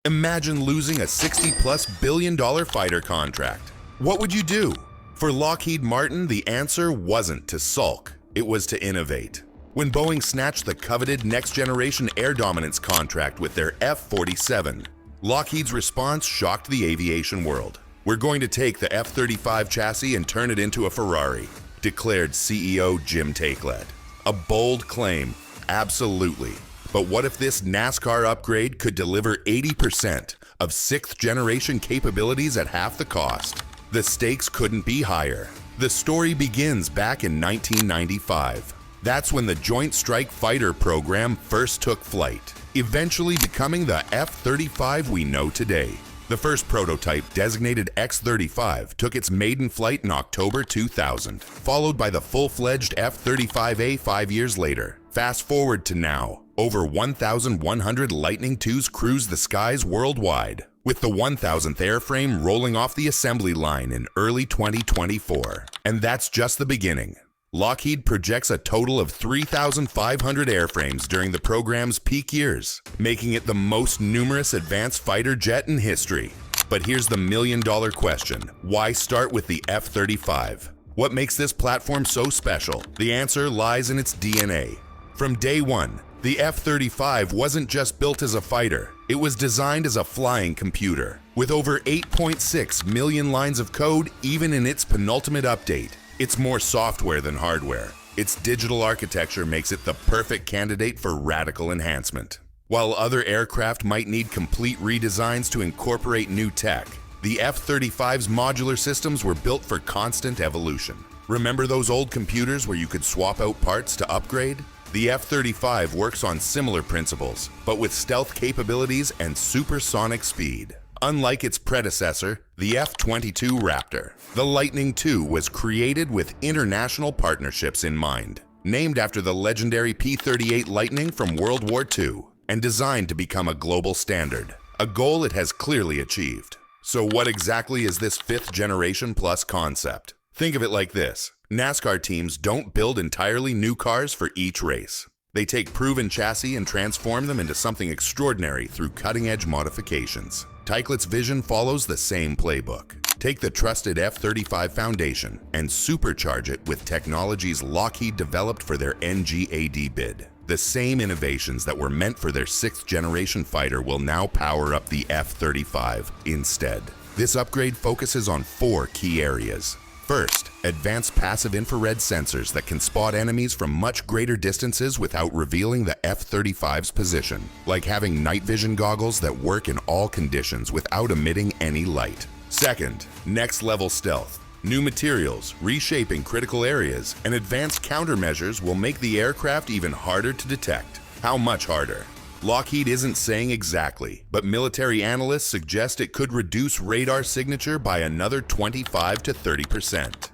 Imagine losing a $60+ billion fighter contract. What would you do? For Lockheed Martin, the answer wasn't to sulk, it was to innovate. When Boeing snatched the coveted next-generation air dominance contract with their F-47, Lockheed's response shocked the aviation world. "We're going to take the F-35 chassis and turn it into a Ferrari," declared CEO Jim Takelett. A bold claim, absolutely. But what if this NASCAR upgrade could deliver 80% of 6th-generation capabilities at half the cost? The stakes couldn't be higher. The story begins back in 1995. That's when the Joint Strike Fighter program first took flight, eventually becoming the F-35 we know today. The first prototype, designated X-35, took its maiden flight in October 2000, followed by the full-fledged F-35A 5 years later. Fast forward to now, over 1,100 Lightning IIs cruise the skies worldwide, with the 1,000th airframe rolling off the assembly line in early 2024. And that's just the beginning. Lockheed projects a total of 3,500 airframes during the program's peak years, making it the most numerous advanced fighter jet in history. But here's the million-dollar question: why start with the F-35? What makes this platform so special? The answer lies in its DNA. From day one, the F-35 wasn't just built as a fighter, it was designed as a flying computer. With over 8.6 million lines of code even in its penultimate update, it's more software than hardware. Its digital architecture makes it the perfect candidate for radical enhancement. While other aircraft might need complete redesigns to incorporate new tech, the F-35's modular systems were built for constant evolution. Remember those old computers where you could swap out parts to upgrade? The F-35 works on similar principles, but with stealth capabilities and supersonic speed. Unlike its predecessor, the F-22 Raptor, the Lightning II was created with international partnerships in mind. Named after the legendary P-38 Lightning from World War II, and designed to become a global standard, a goal it has clearly achieved. So what exactly is this 5th generation plus concept? Think of it like this: NASCAR teams don't build entirely new cars for each race. They take proven chassis and transform them into something extraordinary through cutting-edge modifications. Takelett's vision follows the same playbook. Take the trusted F-35 foundation and supercharge it with technologies Lockheed developed for their NGAD bid. The same innovations that were meant for their 6th generation fighter will now power up the F-35 instead. This upgrade focuses on 4 key areas. First, advanced passive infrared sensors that can spot enemies from much greater distances without revealing the F-35's position, like having night vision goggles that work in all conditions without emitting any light. Second, next-level stealth. New materials, reshaping critical areas, and advanced countermeasures will make the aircraft even harder to detect. How much harder? Lockheed isn't saying exactly, but military analysts suggest it could reduce radar signature by another 25 to 30%.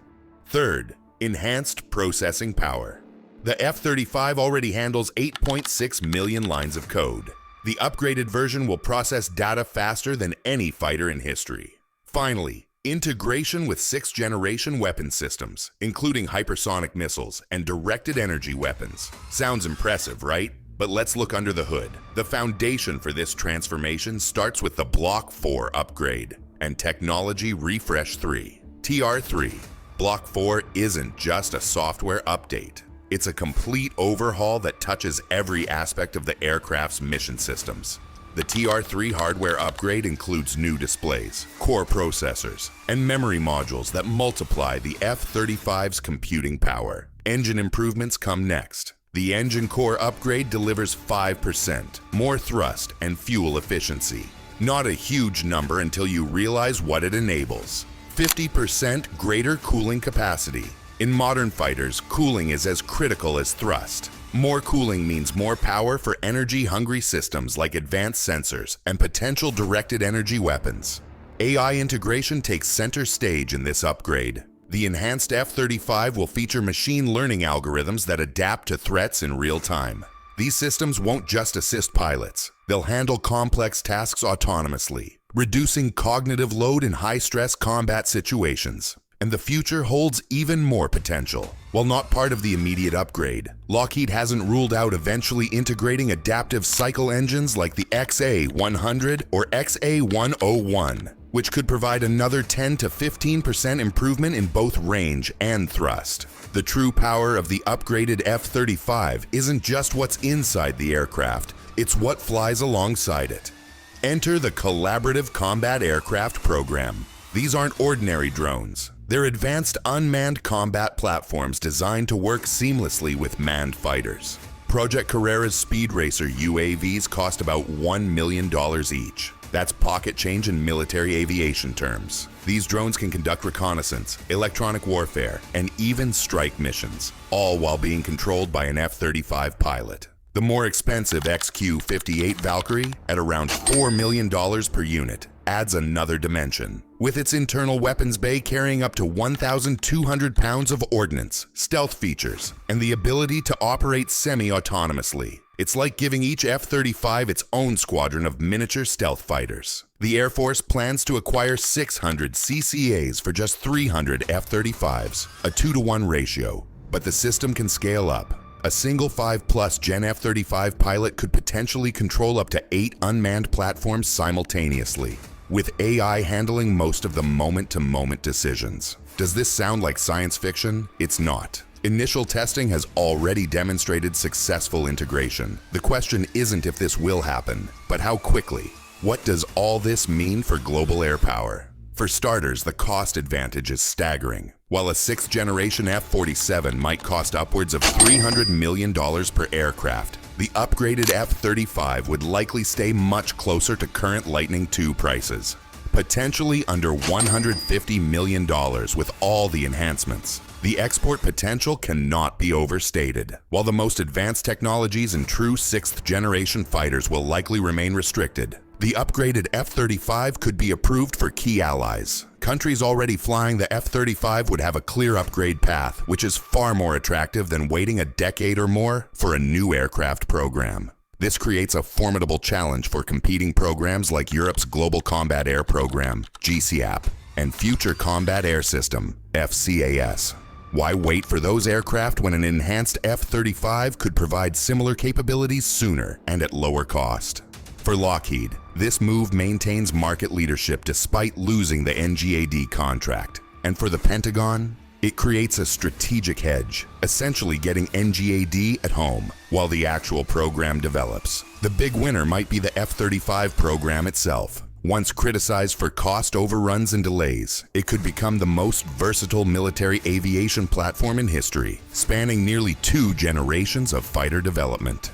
Third, enhanced processing power. The F-35 already handles 8.6 million lines of code. The upgraded version will process data faster than any fighter in history. Finally, integration with 6th generation weapon systems, including hypersonic missiles and directed energy weapons. Sounds impressive, right? But let's look under the hood. The foundation for this transformation starts with the Block 4 upgrade and Technology Refresh 3, TR3. Block 4 isn't just a software update. It's a complete overhaul that touches every aspect of the aircraft's mission systems. The TR3 hardware upgrade includes new displays, core processors, and memory modules that multiply the F-35's computing power. Engine improvements come next. The engine core upgrade delivers 5% more thrust and fuel efficiency. Not a huge number until you realize what it enables. 50% greater cooling capacity. In modern fighters, cooling is as critical as thrust. More cooling means more power for energy-hungry systems like advanced sensors and potential directed energy weapons. AI integration takes center stage in this upgrade. The enhanced F-35 will feature machine learning algorithms that adapt to threats in real time. These systems won't just assist pilots. They'll handle complex tasks autonomously, reducing cognitive load in high-stress combat situations. And the future holds even more potential. While not part of the immediate upgrade, Lockheed hasn't ruled out eventually integrating adaptive cycle engines like the XA100 or XA101, which could provide another 10 to 15% improvement in both range and thrust. The true power of the upgraded F-35 isn't just what's inside the aircraft, it's what flies alongside it. Enter the Collaborative Combat Aircraft Program. These aren't ordinary drones. They're advanced unmanned combat platforms designed to work seamlessly with manned fighters. Project Carrera's Speed Racer UAVs cost about $1 million each. That's pocket change in military aviation terms. These drones can conduct reconnaissance, electronic warfare, and even strike missions, all while being controlled by an F-35 pilot. The more expensive XQ-58 Valkyrie, at around $4 million per unit, adds another dimension. With its internal weapons bay carrying up to 1,200 pounds of ordnance, stealth features, and the ability to operate semi-autonomously, it's like giving each F-35 its own squadron of miniature stealth fighters. The Air Force plans to acquire 600 CCAs for just 300 F-35s, a 2-to-1 ratio, but the system can scale up. A single 5+ Gen F-35 pilot could potentially control up to 8 unmanned platforms simultaneously, with AI handling most of the moment-to-moment decisions. Does this sound like science fiction? It's not. Initial testing has already demonstrated successful integration. The question isn't if this will happen, but how quickly. What does all this mean for global air power? For starters, the cost advantage is staggering. While a 6th-generation F-47 might cost upwards of $300 million per aircraft, the upgraded F-35 would likely stay much closer to current Lightning II prices, potentially under $150 million with all the enhancements. The export potential cannot be overstated. While the most advanced technologies and true 6th-generation fighters will likely remain restricted, the upgraded F-35 could be approved for key allies. Countries already flying the F-35 would have a clear upgrade path, which is far more attractive than waiting a decade or more for a new aircraft program. This creates a formidable challenge for competing programs like Europe's Global Combat Air Program, GCAP, and Future Combat Air System, FCAS. Why wait for those aircraft when an enhanced F-35 could provide similar capabilities sooner and at lower cost? For Lockheed, this move maintains market leadership despite losing the NGAD contract. And for the Pentagon, it creates a strategic hedge, essentially getting NGAD at home while the actual program develops. The big winner might be the F-35 program itself. Once criticized for cost overruns and delays, it could become the most versatile military aviation platform in history, spanning nearly 2 generations of fighter development.